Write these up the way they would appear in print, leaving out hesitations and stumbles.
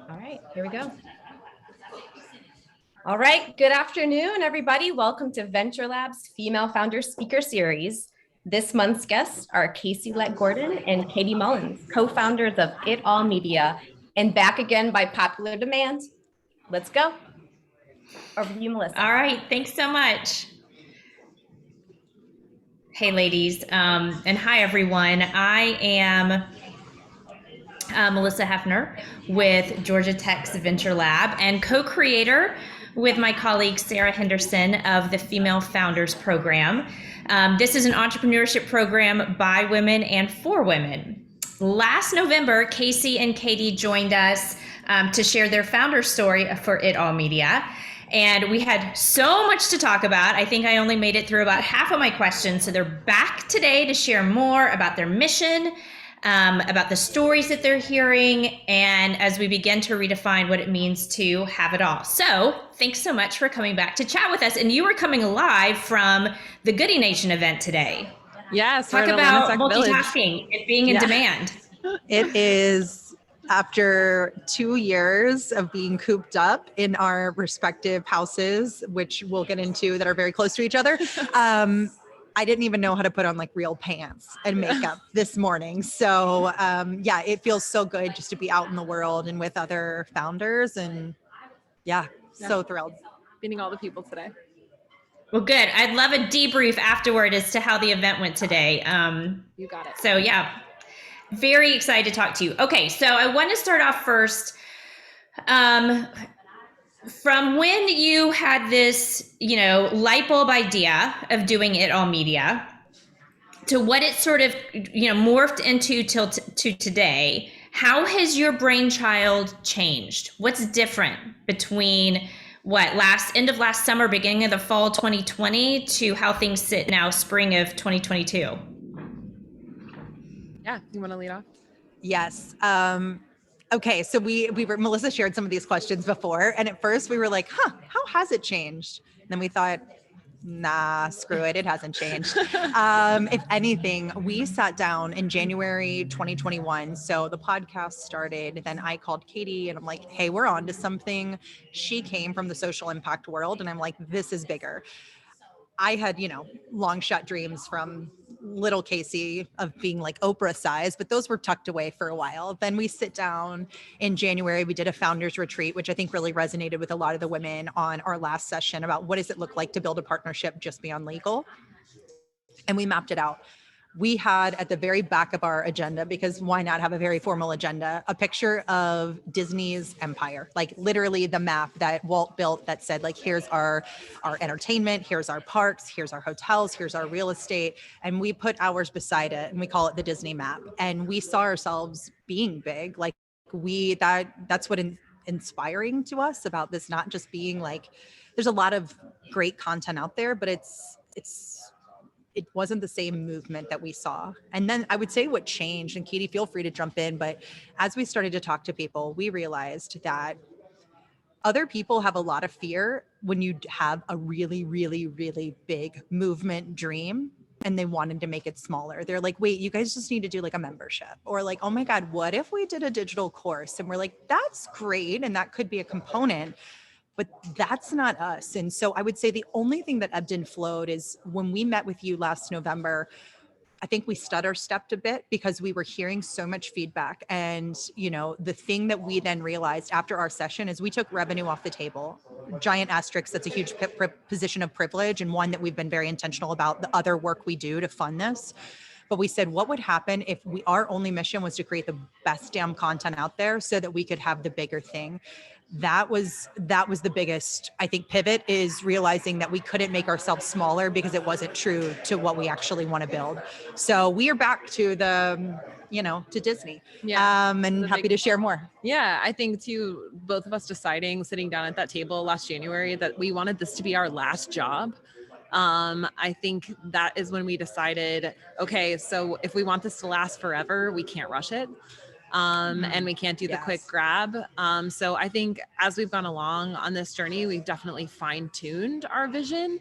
All right, here we go. All right, good afternoon, everybody. Welcome to Venture Lab's Female Founder Speaker Series. This month's guests are Kacie, Lett and Katie Mullins, co-founders of It All Media, and back again by popular demand. Let's go. Over to you, Melissa. All right, thanks so much. Hey, ladies, and hi, everyone. I am Melissa Hefner with Georgia Tech's Venture Lab and co-creator with my colleague Sarah Henderson of the Female Founders Program. This is an entrepreneurship program by women and for women. Last November, Kacie and Katie joined us to share their founder story for It All Media. And we had so much to talk about. I think I only made it through about half of my questions. So they're back today to share more about their mission, about the stories that they're hearing, and as we begin to redefine what it means to have it all. So thanks so much for coming back to chat with us. And you are coming live from the Goody Nation event today. Yes. Talk about multitasking and being in demand. It is after 2 years of being cooped up in our respective houses, which we'll get into, that are very close to each other. I didn't even know how to put on like real pants and makeup this morning. So yeah, it feels so good just to be out in the world and with other founders, and so thrilled. Meeting all the people today. Well, good. I'd love a debrief afterward as to how the event went today. You got it. So yeah, very excited to talk to you. Okay, so I want to start off first from when you had this, light bulb idea of doing It All Media to what it sort of, morphed into to today. How has your brainchild changed? What's different between end of last summer, beginning of the fall 2020 to how things sit now, spring of 2022? Yeah, you want to lead off? Yes. Okay, so we were, Melissa shared some of these questions before, and at first we were like, how has it changed? And then we thought, nah, screw it, it hasn't changed. If anything, we sat down in January 2021. So the podcast started, then I called Katie and I'm like, hey, we're on to something. She came from the social impact world, and I'm like, this is bigger. I had, long shot dreams from little Kacie of being like Oprah size, but those were tucked away for a while. Then we sit down in January, we did a founders retreat, which I think really resonated with a lot of the women on our last session about what does it look like to build a partnership just beyond legal. And we mapped it out. We had at the very back of our agenda, because why not have a very formal agenda, a picture of Disney's empire, like literally the map that Walt built that said, like, here's our entertainment, here's our parks, here's our hotels, here's our real estate. And we put ours beside it and we call it the Disney map. And we saw ourselves being big. Like that's what inspiring to us about this, not just being like, there's a lot of great content out there, but it wasn't the same movement that we saw. And then I would say what changed, and Katie, feel free to jump in, but as we started to talk to people, we realized that other people have a lot of fear when you have a really, really, really big movement dream and they wanted to make it smaller. They're like, wait, you guys just need to do like a membership, or like, oh my God, what if we did a digital course? And we're like, that's great. And that could be a component, but that's not us. And so I would say the only thing that ebbed and flowed is when we met with you last November, I think we stutter-stepped a bit because we were hearing so much feedback. And, the thing that we then realized after our session is we took revenue off the table. Giant asterisk, that's a huge position of privilege, and one that we've been very intentional about the other work we do to fund this. But we said, what would happen if our only mission was to create the best damn content out there so that we could have the bigger thing? That was the biggest, I think, pivot, is realizing that we couldn't make ourselves smaller because it wasn't true to what we actually want to build. So we are back to to Disney. Yeah. And happy to share more. Yeah, I think too, both of us sitting down at that table last January, that we wanted this to be our last job. I think that is when we decided, okay, so if we want this to last forever, we can't rush it. and we can't do the quick grab. So I think as we've gone along on this journey, we've definitely fine-tuned our vision.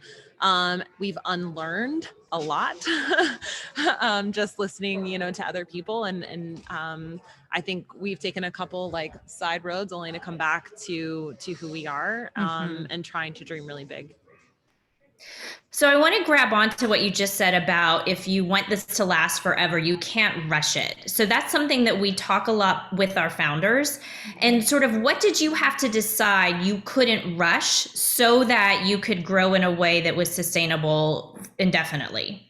We've unlearned a lot, just listening, to other people. And I think we've taken a couple like side roads only to come back to who we are, and trying to dream really big. So I want to grab onto what you just said about if you want this to last forever, you can't rush it. So that's something that we talk a lot with our founders. And sort of what did you have to decide you couldn't rush so that you could grow in a way that was sustainable indefinitely?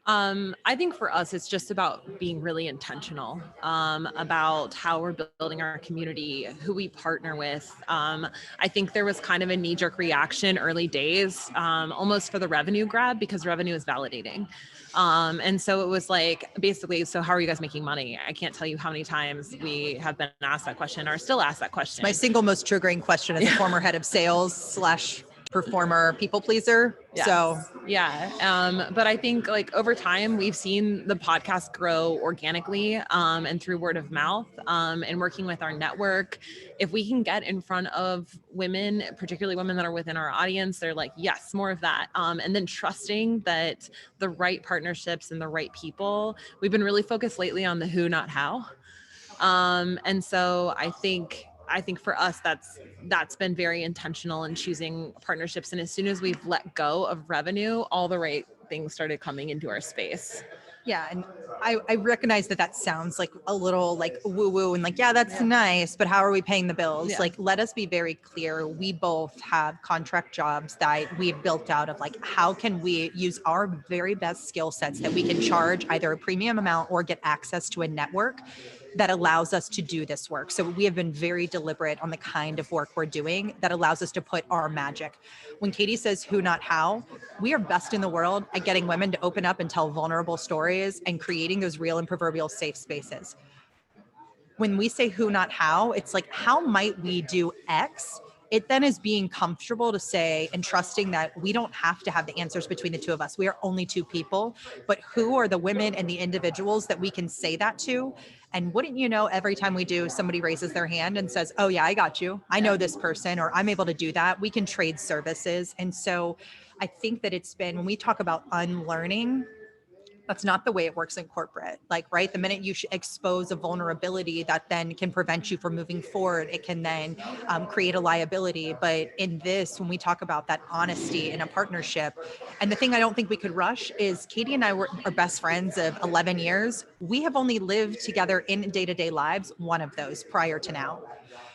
I think for us, it's just about being really intentional about how we're building our community, who we partner with. I think there was kind of a knee-jerk reaction early days, almost for the revenue grab, because revenue is validating. And so it was like, basically, so how are you guys making money? I can't tell you how many times we have been asked that question or still asked that question. My single most triggering question as a former head of sales / performer people pleaser. Yes. So but I think like over time we've seen the podcast grow organically and through word of mouth and working with our network. If we can get in front of women, particularly women that are within our audience, they're like, yes, more of that. And then trusting that the right partnerships and the right people. We've been really focused lately on the who, not how. And so I think for us, that's been very intentional in choosing partnerships. And as soon as we've let go of revenue, all the right things started coming into our space. Yeah. And I recognize that sounds like a little like woo woo and like, yeah, that's nice, but how are we paying the bills? Yeah. Like, let us be very clear. We both have contract jobs that we've built out of like, how can we use our very best skill sets that we can charge either a premium amount or get access to a network that allows us to do this work. So we have been very deliberate on the kind of work we're doing that allows us to put our magic. When Katie says who, not how, we are best in the world at getting women to open up and tell vulnerable stories and creating those real and proverbial safe spaces. When we say who, not how, it's like, how might we do X? It then is being comfortable to say and trusting that we don't have to have the answers between the two of us. We are only two people, but who are the women and the individuals that we can say that to? And wouldn't you know, every time we do, somebody raises their hand and says, oh yeah, I got you. I know this person, or I'm able to do that. We can trade services. And so I think that it's been, when we talk about unlearning, that's not the way it works in corporate. Like, right, the minute you expose a vulnerability that then can prevent you from moving forward, it can then create a liability. But in this, when we talk about that honesty in a partnership, and the thing I don't think we could rush is Katie and I are best friends of 11 years. We have only lived together in day-to-day lives, one of those prior to now.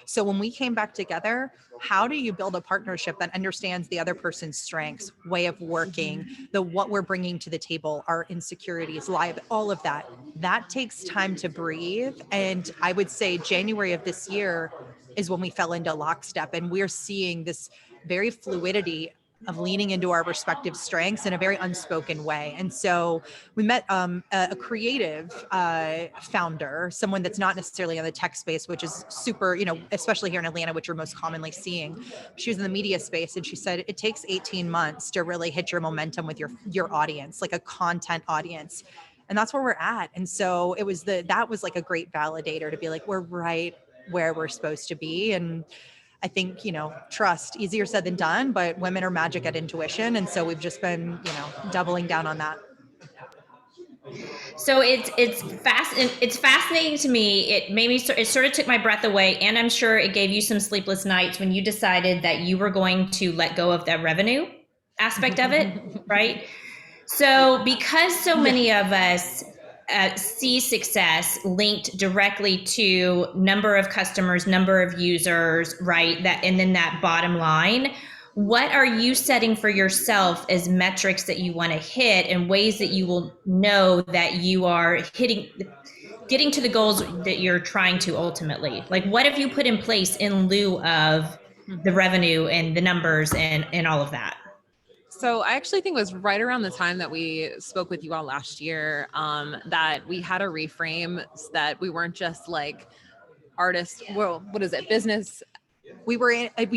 So when we came back together, how do you build a partnership that understands the other person's strengths, way of working, what we're bringing to the table, our insecurities, all of that? That takes time to breathe. And I would say January of this year is when we fell into lockstep, and we're seeing this very fluidity of leaning into our respective strengths in a very unspoken way. And so we met a creative founder, someone that's not necessarily in the tech space, which is super, especially here in Atlanta, which you're most commonly seeing. She was in the media space, and she said it takes 18 months to really hit your momentum with your audience, like a content audience. And that's where we're at. And so that was like a great validator to be like, we're right where we're supposed to be. And I think, trust, easier said than done, but women are magic at intuition. And so we've just been, doubling down on that. So it's fascinating to me. It made me, it sort of took my breath away, and I'm sure it gave you some sleepless nights when you decided that you were going to let go of that revenue aspect of it, right? So because so many of us see success linked directly to number of customers, number of users, right? And then that bottom line. What are you setting for yourself as metrics that you want to hit, and ways that you will know that you are getting to the goals that you're trying to ultimately? Like, what have you put in place in lieu of the revenue and the numbers and all of that? So I actually think it was right around the time that we spoke with you all last year that we had a reframe, that we weren't just like artists, business we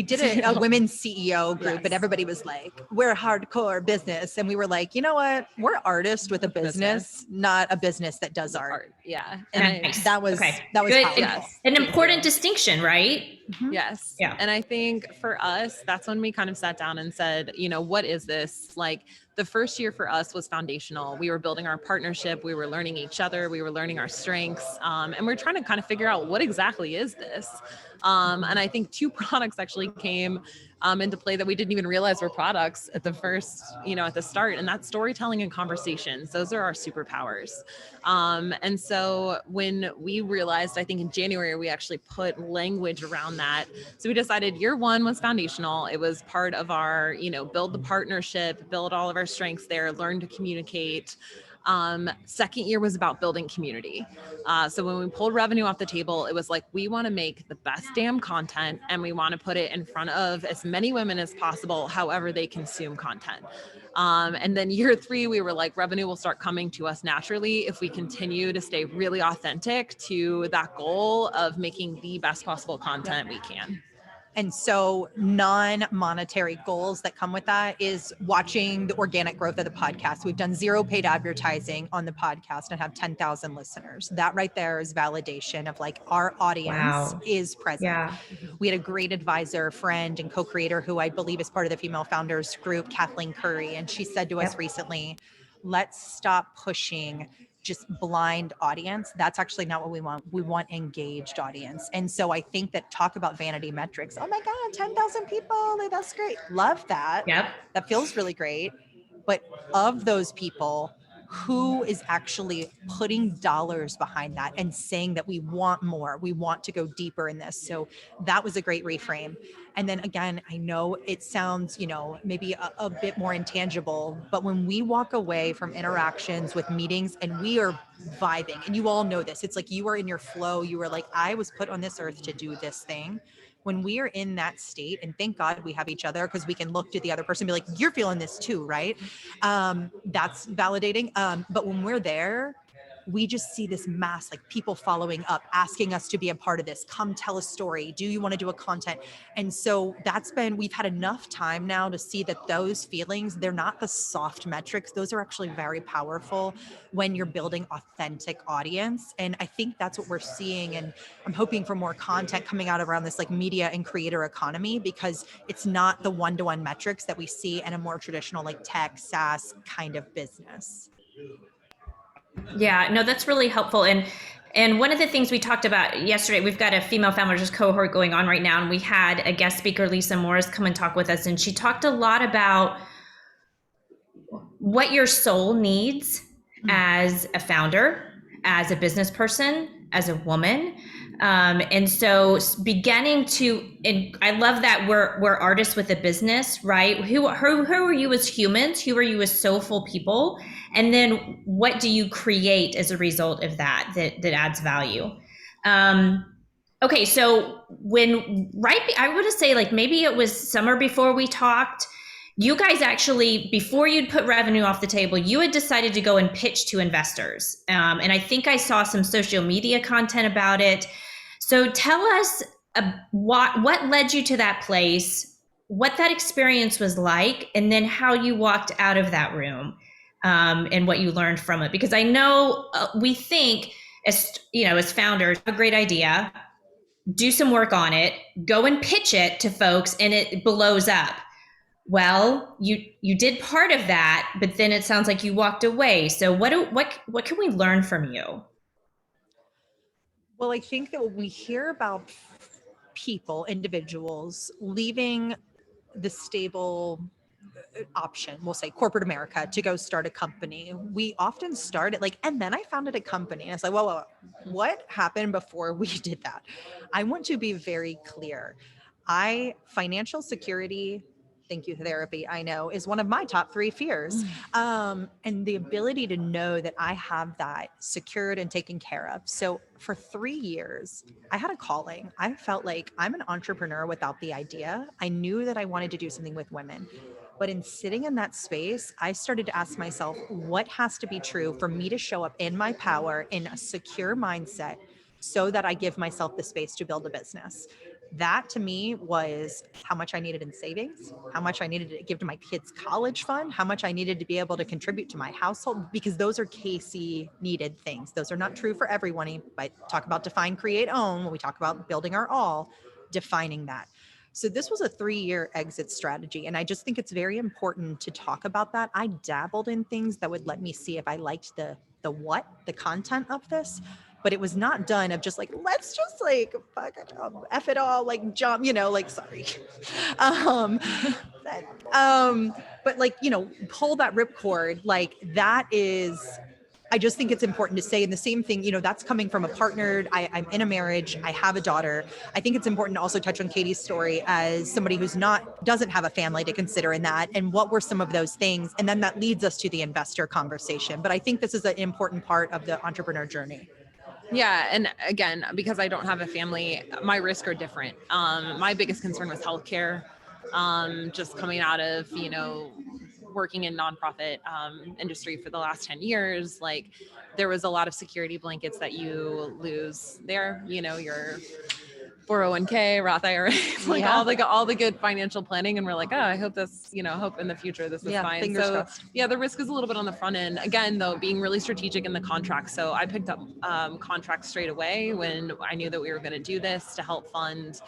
did a women's CEO group, and everybody was like, we're hardcore business. And we were like, you know what? We're artists with a business, not a business that does art. Yeah. And Nice. that was Okay. powerful. Yes. An important distinction, right? Yes. Yeah. And I think for us, that's when we kind of sat down and said, you know, what is this? Like the first year for us was foundational. We were building our partnership. We were learning each other. We were learning our strengths. And we're trying to kind of figure out what exactly is this? And I think 2 products actually came into play that we didn't even realize were products at the first, at the start. And that's storytelling and conversations. Those are our superpowers. And so when we realized, I think in January, we actually put language around that. So we decided year 1 was foundational. It was part of our, build the partnership, build all of our strengths there, learn to communicate. Second year was about building community. So when we pulled revenue off the table, it was like, we want to make the best damn content and we want to put it in front of as many women as possible, however they consume content. And then year 3, we were like, revenue will start coming to us naturally if we continue to stay really authentic to that goal of making the best possible content we can. And so non-monetary goals that come with that is watching the organic growth of the podcast. We've done 0 paid advertising on the podcast and have 10,000 listeners. That right there is validation of like our audience is present. Yeah. We had a great advisor, friend, and co-creator who I believe is part of the Female Founders group, Kathleen Curry. And she said to us recently, let's stop pushing just blind audience. That's actually not what we want. We want engaged audience. And so I think that talk about vanity metrics. Oh my God, 10,000 people. That's great. Love that. Yep. That feels really great. But of those people, who is actually putting dollars behind that and saying that we want more, we want to go deeper in this. So that was a great reframe. And then again, I know it sounds, maybe a bit more intangible, but when we walk away from interactions with meetings and we are vibing, and you all know this, it's like you are in your flow. You are like, I was put on this earth to do this thing. When we are in that state, and thank God we have each other because we can look to the other person and be like, you're feeling this too, right? That's validating. But when we're there, we just see this mass, like people following up, asking us to be a part of this. Come tell a story. Do you want to do a content? And so we've had enough time now to see that those feelings, they're not the soft metrics. Those are actually very powerful when you're building authentic audience. And I think that's what we're seeing. And I'm hoping for more content coming out around this like media and creator economy, because it's not the one-to-one metrics that we see in a more traditional like tech, SaaS kind of business. Yeah, no, that's really helpful. And one of the things we talked about yesterday, we've got a female founders cohort going on right now, and we had a guest speaker, Lisa Morris, come and talk with us, and she talked a lot about what your soul needs as a founder, as a business person, as a woman. And so beginning to, and I love that we're artists with a business, right? Who are you as humans? Who are you as soulful people? And then what do you create as a result of that adds value? Okay, so I would say like maybe it was summer before we talked, you guys actually, before you'd put revenue off the table, you had decided to go and pitch to investors. And I think I saw some social media content about it. So tell us what led you to that place, what that experience was like, and then how you walked out of that room, and what you learned from it. Because I know we think as founders, a great idea, do some work on it, go and pitch it to folks, and it blows up. Well, you did part of that, but then it sounds like you walked away. So what can we learn from you? Well, I think that when we hear about people, individuals leaving the stable option, we'll say corporate America, to go start a company, we often start at like, and then I founded a company. And it's like, well, what happened before we did that? I want to be very clear. Financial security, thank you, therapy, I know, is one of my top 3 fears. And the ability to know that I have that secured and taken care of. So for 3 years, I had a calling. I felt like I'm an entrepreneur without the idea. I knew that I wanted to do something with women. But in sitting in that space, I started to ask myself, what has to be true for me to show up in my power in a secure mindset so that I give myself the space to build a business? That to me was how much I needed in savings, how much I needed to give to my kids' college fund, how much I needed to be able to contribute to my household, because those are Kacie needed things. Those are not true for everyone, but talk about define, create, own. When we talk about building our all, defining that. So this was a 3-year exit strategy. And I just think it's very important to talk about that. I dabbled in things that would let me see if I liked the the content of this, but it was not done of just like, let's just like fuck it up, F it all, like jump, like sorry. um, that, but like, pull that ripcord, like that is, I just think it's important to say, and the same thing, that's coming from a partnered, I'm in a marriage, I have a daughter. I think it's important to also touch on Katie's story as somebody who's doesn't have a family to consider in that. And what were some of those things? And then that leads us to the investor conversation. But I think this is an important part of the entrepreneur journey. Yeah. And again, because I don't have a family, my risks are different. My biggest concern was healthcare. Just coming out of, working in nonprofit industry for the last 10 years, like there was a lot of security blankets that you lose there, your 401k, Roth IRA, like all the good financial planning. And we're like, oh, I hope this, hope in the future this is fine. Fingers So crossed. yeah, the risk is a little bit on the front end. Again, though, being really strategic in the contract. So I picked up contracts straight away when I knew that we were going to do this to help fund,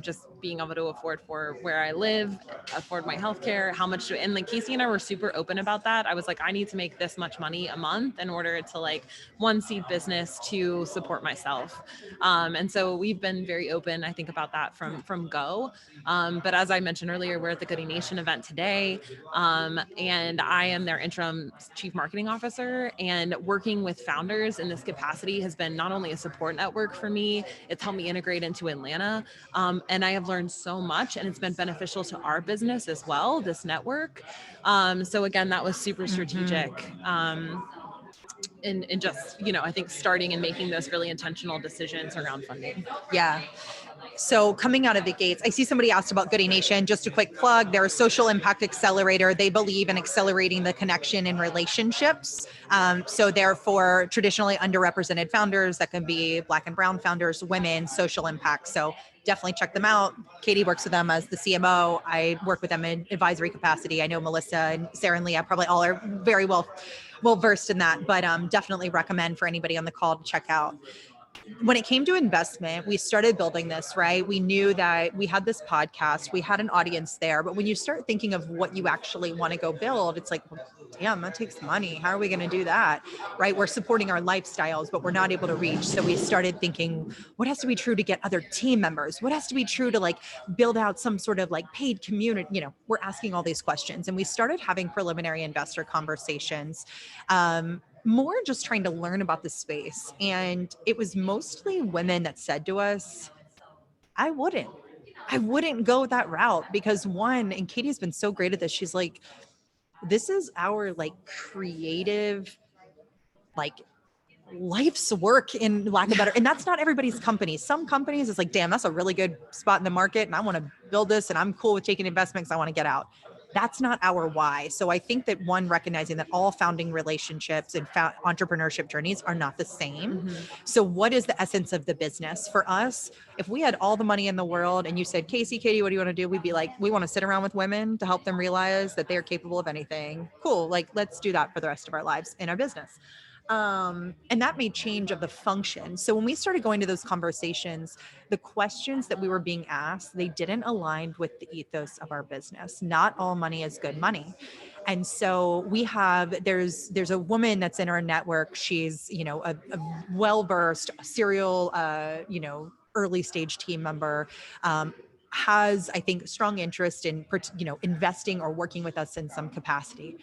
just being able to afford for where I live, afford my healthcare, how much, and like Kacie and I were super open about that. I was like, I need to make this much money a month in order to like one, seed business, to support myself. And so we've been very open, I think, about that from go. But as I mentioned earlier, we're at the Goody Nation event today, and I am their interim chief marketing officer. And working with founders in this capacity has been not only a support network for me, it's helped me integrate into Atlanta. And I have learned so much, and it's been beneficial to our business as well, this network. So again, that was super strategic. And just, I think starting and making those really intentional decisions around funding. Yeah. So coming out of the gates, I see somebody asked about Goody Nation. Just a quick plug, they're a social impact accelerator. They believe in accelerating the connection in relationships. So therefore, traditionally underrepresented founders, that can be Black and brown founders, women, social impact. So definitely check them out. Katie works with them as the CMO. I work with them in advisory capacity. I know Melissa and Sarah and Leah probably all are very well versed in that, but definitely recommend for anybody on the call to check out. When it came to investment, we started building this, right? We knew that we had this podcast, we had an audience there, but when you start thinking of what you actually want to go build, it's like, well, damn, that takes money. How are we going to do that? Right? We're supporting our lifestyles, but we're not able to reach. So we started thinking, what has to be true to get other team members? What has to be true to like build out some sort of like paid community? We're asking all these questions, and we started having preliminary investor conversations. More just trying to learn about the space. And it was mostly women that said to us, I wouldn't go that route, because one, and Katie's been so great at this, she's like, this is our like creative, like life's work, in lack of better. And that's not everybody's company. Some companies it's like, damn, that's a really good spot in the market, and I want to build this, and I'm cool with taking investments, I want to get out. That's not our why. So I think that one, recognizing that all founding relationships and entrepreneurship journeys are not the same. Mm-hmm. So what is the essence of the business? For us, if we had all the money in the world and you said, Katie, what do you want to do? We'd be like, we want to sit around with women to help them realize that they are capable of anything. Cool. Like, let's do that for the rest of our lives in our business. And that made change of the function. So when we started going to those conversations, the questions that we were being asked, they didn't align with the ethos of our business. Not all money is good money. And so there's a woman that's in our network. She's, a well-versed serial, early stage team member, has, I think, strong interest in, investing or working with us in some capacity.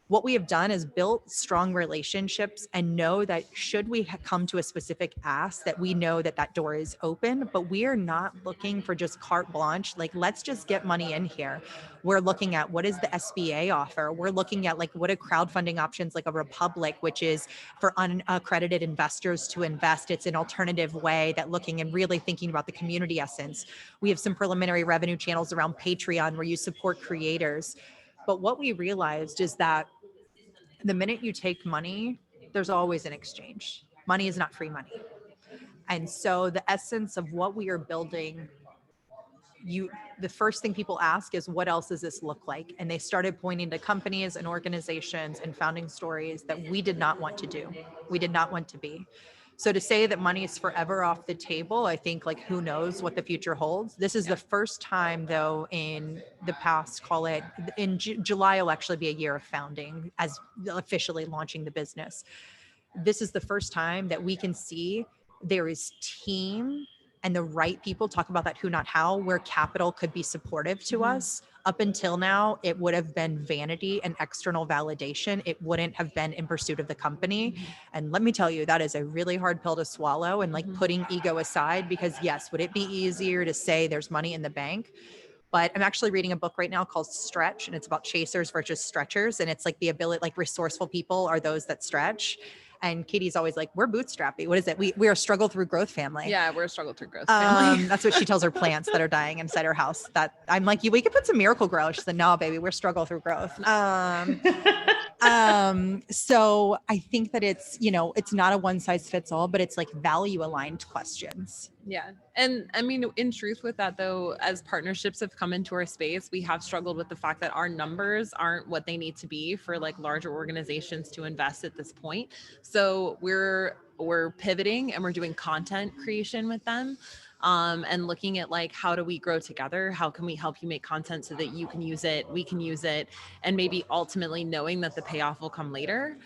What we have done is built strong relationships and know that should we come to a specific ask, that we know that that door is open, but we are not looking for just carte blanche. Like, let's just get money in here. We're looking at what is the SBA offer. We're looking at like, what are crowdfunding options like a Republic, which is for unaccredited investors to invest. It's an alternative way that looking and really thinking about the community essence. We have some preliminary revenue channels around Patreon where you support creators. But what we realized is that the minute you take money, there's always an exchange. Money is not free money. And so the essence of what we are building, the first thing people ask is, what else does this look like? And they started pointing to companies and organizations and founding stories that we did not want to do. We did not want to be. So to say that money is forever off the table, I think, like, who knows what the future holds. This is the first time, though, in the past, call it in July will actually be a year of founding, as officially launching the business. This is the first time that we can see there is team and the right people, talk about that who, not how, where capital could be supportive to us. Up until now, it would have been vanity and external validation. It wouldn't have been in pursuit of the company. And let me tell you, that is a really hard pill to swallow, and like putting ego aside, because yes, would it be easier to say there's money in the bank? But I'm actually reading a book right now called Stretch, and it's about chasers versus stretchers. And it's like the ability, like resourceful people are those that stretch. And Katie's always like, we're bootstrappy. What is it? We are a struggle through growth family. Yeah, we're a struggle through growth family. That's what she tells her plants that are dying inside her house. That I'm like, we could put some Miracle Grow. She said, no, baby, we're struggle through growth. So I think that it's, it's not a one size fits all, but it's like value aligned questions. Yeah. And I mean, in truth with that though, as partnerships have come into our space, we have struggled with the fact that our numbers aren't what they need to be for like larger organizations to invest at this point. So we're pivoting and we're doing content creation with them. And looking at like, how do we grow together? How can we help you make content so that you can use it, we can use it, and maybe ultimately knowing that the payoff will come later.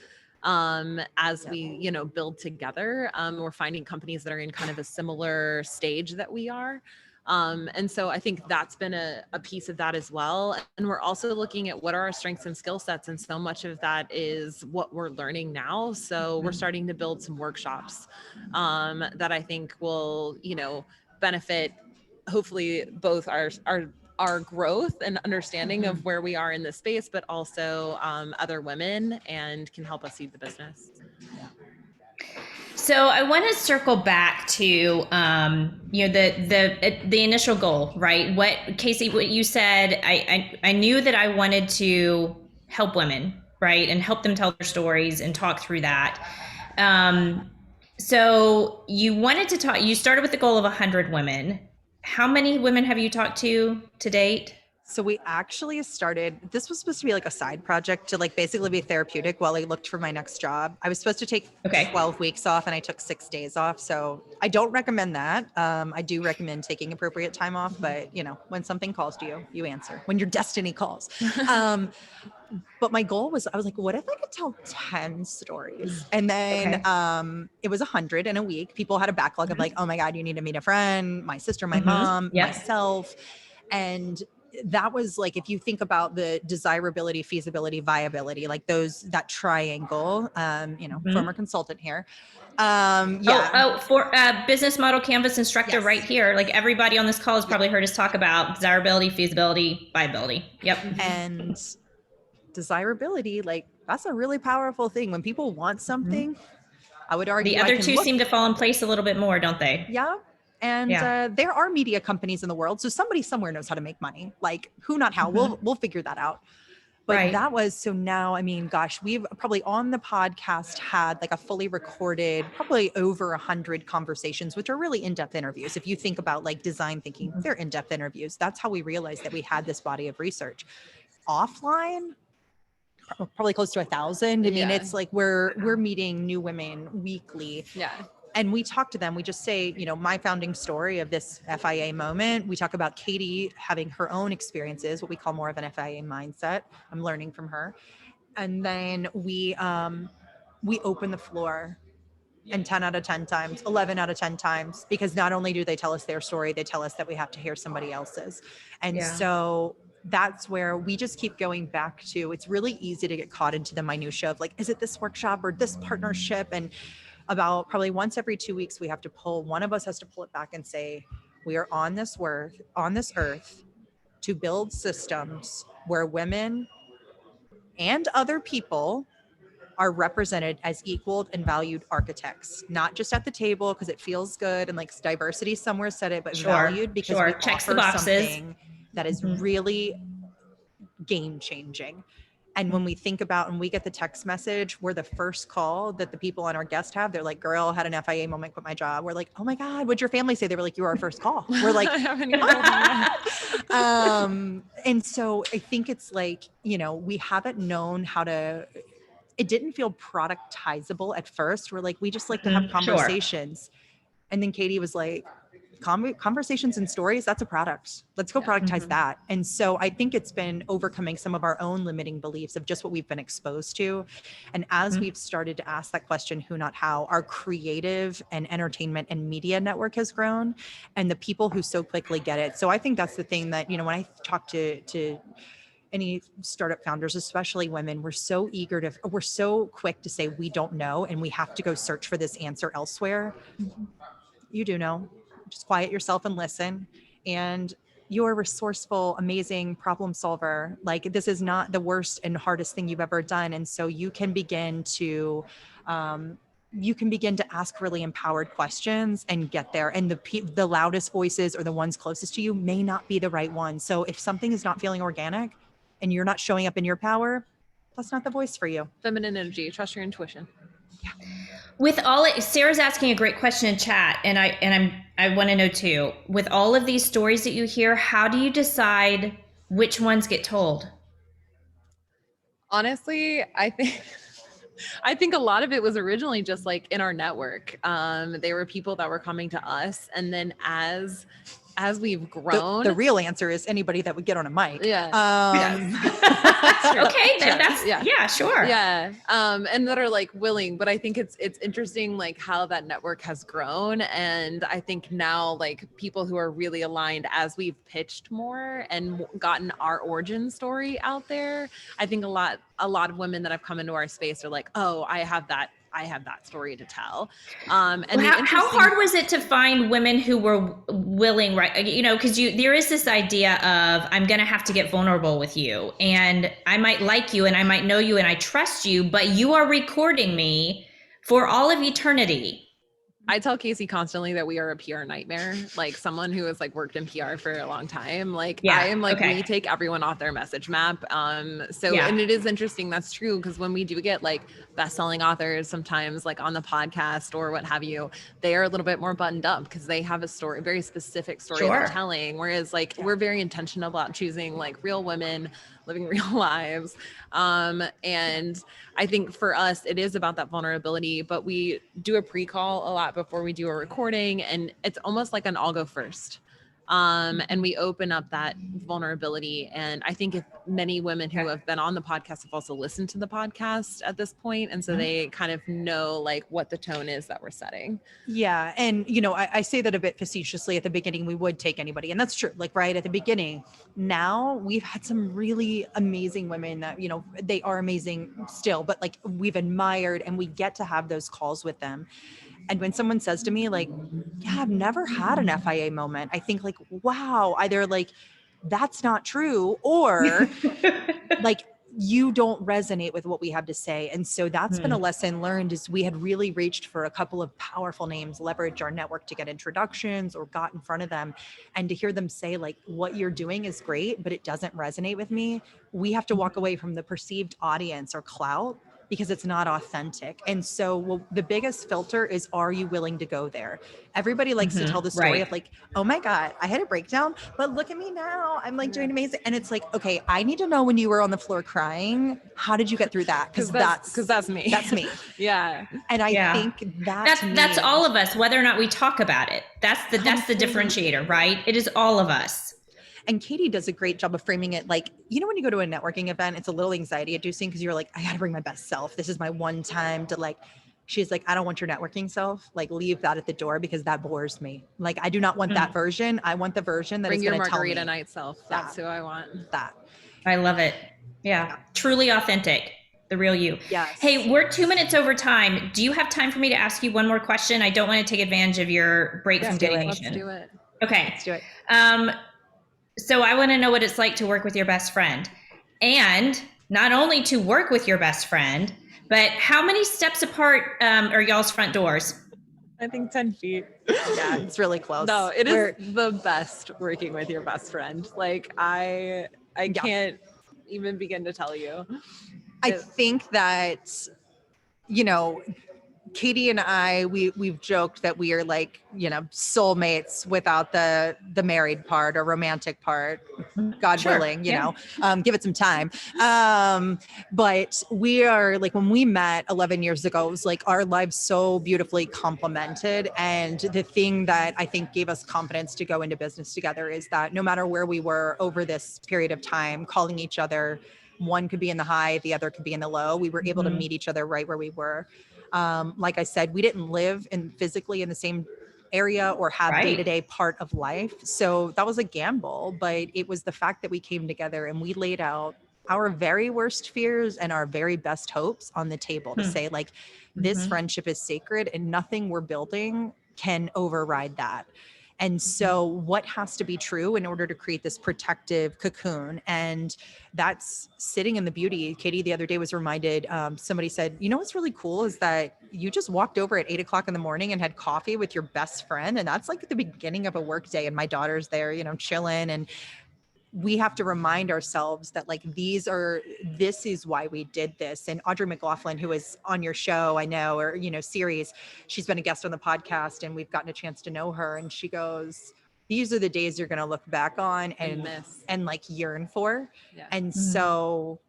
As we, build together, we're finding companies that are in kind of a similar stage that we are. And so I think that's been a piece of that as well. And we're also looking at what are our strengths and skill sets. And so much of that is what we're learning now. So we're starting to build some workshops, that I think will, benefit hopefully both our growth and understanding of where we are in this space, but also other women, and can help us seed the business. So I want to circle back to the initial goal, right? What Kacie, what you said, I knew that I wanted to help women, right, and help them tell their stories and talk through that. So you wanted to talk. You started with the goal of 100 women. How many women have you talked to date? So we actually started, this was supposed to be like a side project to like basically be therapeutic while I looked for my next job. I was supposed to take 12 weeks off and I took 6 days off. So I don't recommend that. I do recommend taking appropriate time off, but when something calls to you, you answer, when your destiny calls. But my goal was, I was like, what if I could tell 10 stories? And then it was 100 in a week. People had a backlog of like, oh my God, you need to meet a friend, my sister, my mom, myself. And that was like, if you think about the desirability, feasibility, viability, like that triangle, former consultant here. For business model canvas instructor right here. Like everybody on this call has probably heard us talk about desirability, feasibility, viability. Yep. And desirability, like that's a really powerful thing. When people want something, I would argue the other two seem to fall in place a little bit more, don't they? Yeah. And there are media companies in the world. So somebody somewhere knows how to make money. Like who, not how, we'll figure that out. But that was, so now, I mean, gosh, we've probably on the podcast had like a fully recorded, probably over 100 conversations, which are really in-depth interviews. If you think about like design thinking, they're in-depth interviews. That's how we realized that we had this body of research. Offline, probably close to 1,000. I mean, it's like we're meeting new women weekly. Yeah. And we talk to them. We just say, my founding story of this FIA moment. We talk about Katie having her own experiences, what we call more of an FIA mindset. I'm learning from her. And then we open the floor, and 10 out of 10 times, 11 out of 10 times, because not only do they tell us their story, they tell us that we have to hear somebody else's. And so that's where we just keep going back to, it's really easy to get caught into the minutia of like, is it this workshop or this partnership? And about probably once every 2 weeks, one of us has to pull it back and say, we are on this earth to build systems where women and other people are represented as equal and valued architects, not just at the table because it feels good and like diversity somewhere said it, but valued because we checks the offer boxes. something that is really game changing. And when we think about, and we get the text message, we're the first call that the people on our guest have. They're like, girl, had an FIA moment, quit my job. We're like, oh my God, what'd your family say? They were like, you were our first call. We're like, I haven't even told them yet. and so I think it's like, we haven't known how to, it didn't feel productizable at first. We're like, we just like to have conversations. And then Katie was like, conversations and stories, that's a product. Let's go productize that. And so I think it's been overcoming some of our own limiting beliefs of just what we've been exposed to. And as we've started to ask that question, who, not how, our creative and entertainment and media network has grown, and the people who so quickly get it. So I think that's the thing that, when I talk to any startup founders, especially women, we're so quick to say we don't know and we have to go search for this answer elsewhere. You do know. Just quiet yourself and listen. And you're a resourceful, amazing problem solver. Like, this is not the worst and hardest thing you've ever done. And so you can begin to ask really empowered questions and get there. And the loudest voices or the ones closest to you may not be the right one. So if something is not feeling organic and you're not showing up in your power, that's not the voice for you. Feminine energy, trust your intuition. Yeah. With Sarah's asking a great question in chat, and I want to know too. With all of these stories that you hear, how do you decide which ones get told? Honestly, I think a lot of it was originally just like in our network. They were people that were coming to us, and then as we've grown, the real answer is anybody that would get on a mic. Yeah. Okay, then yeah, sure. Yeah. And that are like willing, but I think it's interesting like how that network has grown. And I think now like people who are really aligned as we've pitched more and gotten our origin story out there, I think a lot of women that have come into our space are like, oh, I have that story to tell. And how hard was it to find women who were willing, right? Because there is this idea of, I'm going to have to get vulnerable with you, and I might like you and I might know you and I trust you, but you are recording me for all of eternity. I tell Kacie constantly that we are a PR nightmare, like someone who has like worked in PR for a long time. Like I am like, we take everyone off their message map. And it is interesting. That's true. Because when we do get like best-selling authors, sometimes like on the podcast or what have you, they are a little bit more buttoned up because they have a story, very specific story they're telling. Whereas like we're very intentional about choosing like real women living real lives. And I think for us, it is about that vulnerability, but we do a pre-call a lot before we do a recording, and it's almost like an I'll go first. And we open up that vulnerability. And I think if many women who have been on the podcast have also listened to the podcast at this point, and so they kind of know like what the tone is that we're setting. Yeah. And, I say that a bit facetiously. At the beginning, we would take anybody, and that's true. Like right at the beginning. Now we've had some really amazing women that, they are amazing still, but like we've admired, and we get to have those calls with them. And when someone says to me like, yeah, I've never had an FIA moment, I think like, wow, either like that's not true, or like you don't resonate with what we have to say. And so that's been a lesson learned, is we had really reached for a couple of powerful names, leverage our network to get introductions or got in front of them. And to hear them say like, what you're doing is great, but it doesn't resonate with me. We have to walk away from the perceived audience or clout, because it's not authentic. And so the biggest filter is, are you willing to go there? Everybody likes to tell the story of like, oh my God, I had a breakdown, but look at me now. I'm like doing amazing. And it's like, okay, I need to know when you were on the floor crying, how did you get through that? Because that's me. That's me. Yeah. And I think that's all of us, whether or not we talk about it. That's the differentiator, right? It is all of us. And Katie does a great job of framing it like, when you go to a networking event, it's a little anxiety inducing because you're like, I got to bring my best self. This is my one time to like, she's like, I don't want your networking self. Like, leave that at the door because that bores me. Like, I do not want that version. I want the version that is going to tell me. Bring your margarita night self. That's who I want. That. I love it. Yeah. Truly authentic. The real you. Yes. Hey, we're 2 minutes over time. Do you have time for me to ask you one more question? I don't want to take advantage of your break from Daily Nation. Let's do it. Okay. Let's do it. So I want to know what it's like to work with your best friend, and not only to work with your best friend, but how many steps apart are y'all's front doors? I think 10 feet. Yeah, it's really close. No, it is the best working with your best friend. Like I can't, even begin to tell you. I think that, you know, Katie and I, we've joked that we are like, you know, soulmates without the married part or romantic part, God Sure. willing, you know, give it some time. But we are like, when we met 11 years ago, it was like our lives so beautifully complemented. And the thing that I think gave us confidence to go into business together is that no matter where we were over this period of time, calling each other, one could be in the high, the other could be in the low. We were able to meet each other right where we were. Like I said, we didn't live physically in the same area or have day-to-day part of life. So that was a gamble, but it was the fact that we came together and we laid out our very worst fears and our very best hopes on the table to say, like, this friendship is sacred and nothing we're building can override that. And so what has to be true in order to create this protective cocoon? And that's sitting in the beauty. Katie the other day was reminded, somebody said, you know, what's really cool is that you just walked over at 8 o'clock in the morning and had coffee with your best friend. And that's like the beginning of a work day. And my daughter's there, you know, chilling. And we have to remind ourselves that like, this is why we did this. And Audrey McLaughlin, who is on your show, I know, or, you know, series, she's been a guest on the podcast and we've gotten a chance to know her. And she goes, these are the days you're going to look back on and miss and like yearn for. Yeah. And so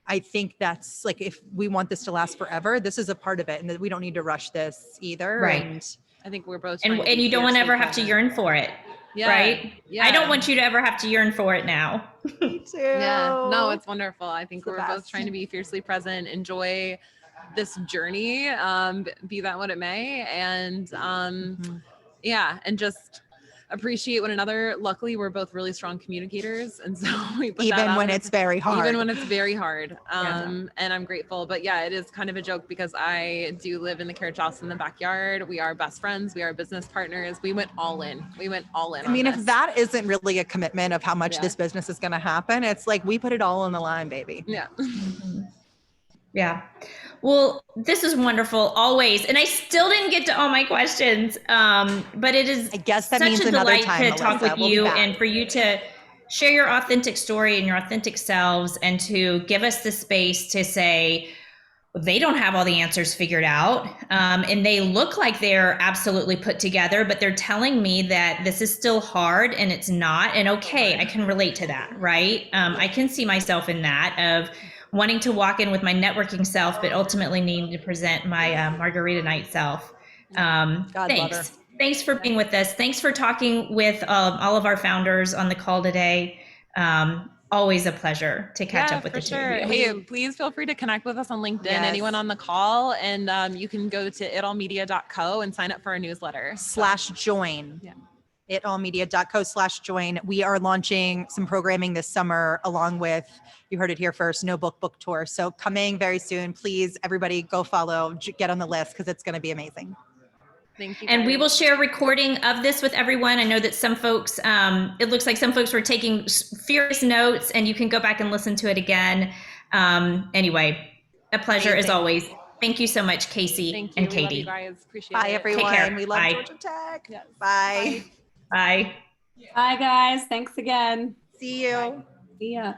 I think that's like, if we want this to last forever, this is a part of it, and that we don't need to rush this either. Right. And I think we're both and you don't want to ever have to yearn for it. Yeah. Right? Yeah. I don't want you to ever have to yearn for it now. Me too. Yeah. No, it's wonderful. I think we're both trying to be fiercely present, enjoy this journey, be that what it may. And yeah, and just appreciate one another. Luckily, we're both really strong communicators. And so we put even when it's very hard. Even when it's very hard. And I'm grateful. But yeah, it is kind of a joke because I do live in the carriage house in the backyard. We are best friends. We are business partners. We went all in. I mean, if that isn't really a commitment of how much this business is going to happen, it's like we put it all on the line, baby. Yeah. Yeah. Well, this is wonderful always. And I still didn't get to all my questions. But it is I guess that such means a another delight time, to Melissa. talk with We'll you and for you to share your authentic story and your authentic selves and to give us the space to say, they don't have all the answers figured out. And they look like they're absolutely put together, but they're telling me that this is still hard and it's not. And okay, I can relate to that, right? I can see myself in that of wanting to walk in with my networking self, but ultimately needing to present my margarita night self. Thanks. Thanks for being with us. Thanks for talking with all of our founders on the call today. Always a pleasure to catch up with the two of you. Hey, please feel free to connect with us on LinkedIn, anyone on the call, and you can go to itallmedia.co and sign up for our newsletter. /join. Yeah. itallmedia.co/join. We are launching some programming this summer along with, you heard it here first, No Book Tour. So coming very soon, please, everybody go follow, get on the list because it's going to be amazing. Thank you. And we will share a recording of this with everyone. I know that some folks, it looks like some folks were taking furious notes, and you can go back and listen to it again. Anyway, a pleasure as always. Thank you so much, Kacie and Katie. Love you guys. Appreciate Bye, it. everyone. Take care. We love Bye. Georgia Tech. Yes. Bye. Bye. Bye, guys. Thanks again. See you. See ya.